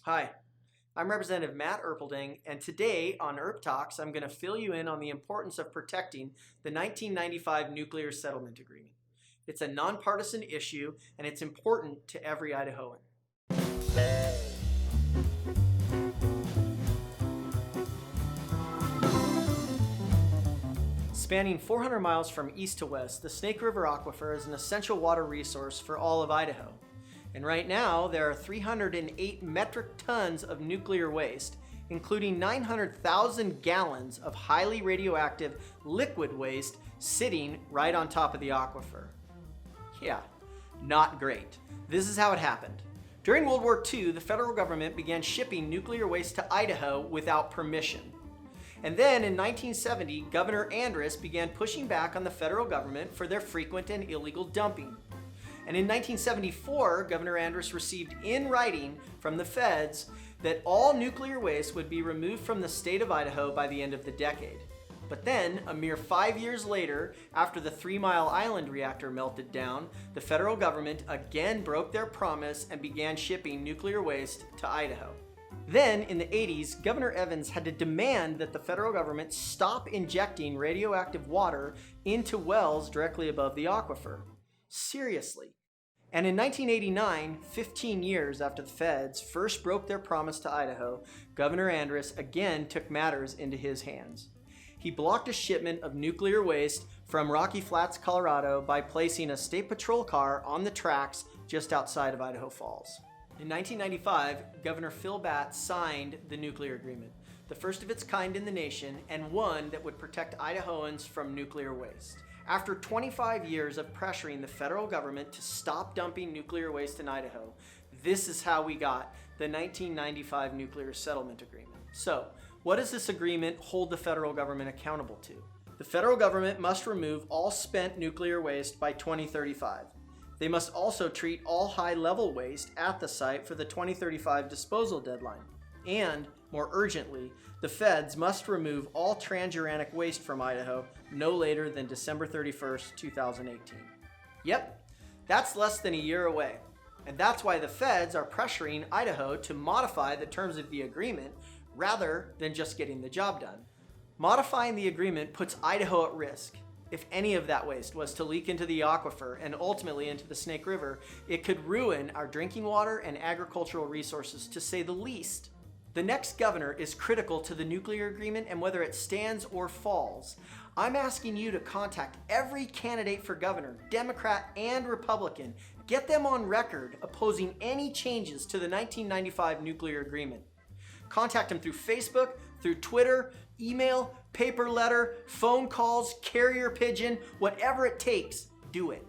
Hi, I'm Representative Matt Erpelding, and today on ErpTalks, I'm going to fill you in on the importance of protecting the 1995 Nuclear Settlement Agreement. It's a nonpartisan issue, and it's important to every Idahoan. Spanning 400 miles from east to west, the Snake River Aquifer is an essential water resource for all of Idaho. And right now, there are 308 metric tons of nuclear waste, including 900,000 gallons of highly radioactive liquid waste sitting right on top of the aquifer. Yeah, not great. This is how it happened. During World War II, the federal government began shipping nuclear waste to Idaho without permission. And then in 1970, Governor Andrus began pushing back on the federal government for their frequent and illegal dumping. And in 1974, Governor Andrus received in writing from the feds that all nuclear waste would be removed from the state of Idaho by the end of the decade. But then, a mere 5 years later, after the 3 Mile Island reactor melted down, the federal government again broke their promise and began shipping nuclear waste to Idaho. Then, in the 80s, Governor Evans had to demand that the federal government stop injecting radioactive water into wells directly above the aquifer. Seriously. And in 1989, 15 years after the feds first broke their promise to Idaho, Governor Andrus again took matters into his hands. He blocked a shipment of nuclear waste from Rocky Flats, Colorado by placing a state patrol car on the tracks just outside of Idaho Falls. In 1995, Governor Phil Batt signed the nuclear agreement, the first of its kind in the nation and one that would protect Idahoans from nuclear waste. After 25 years of pressuring the federal government to stop dumping nuclear waste in Idaho, this is how we got the 1995 Nuclear Settlement Agreement. So, what does this agreement hold the federal government accountable to? The federal government must remove all spent nuclear waste by 2035. They must also treat all high-level waste at the site for the 2035 disposal deadline. And, more urgently, the feds must remove all transuranic waste from Idaho no later than December 31st, 2018. Yep, that's less than a year away. And that's why the feds are pressuring Idaho to modify the terms of the agreement rather than just getting the job done. Modifying the agreement puts Idaho at risk. If any of that waste was to leak into the aquifer and ultimately into the Snake River, it could ruin our drinking water and agricultural resources, to say the least. The next governor is critical to the nuclear agreement and whether it stands or falls. I'm asking you to contact every candidate for governor, Democrat and Republican. Get them on record opposing any changes to the 1995 nuclear agreement. Contact them through Facebook, through Twitter, email, paper letter, phone calls, carrier pigeon, whatever it takes, do it.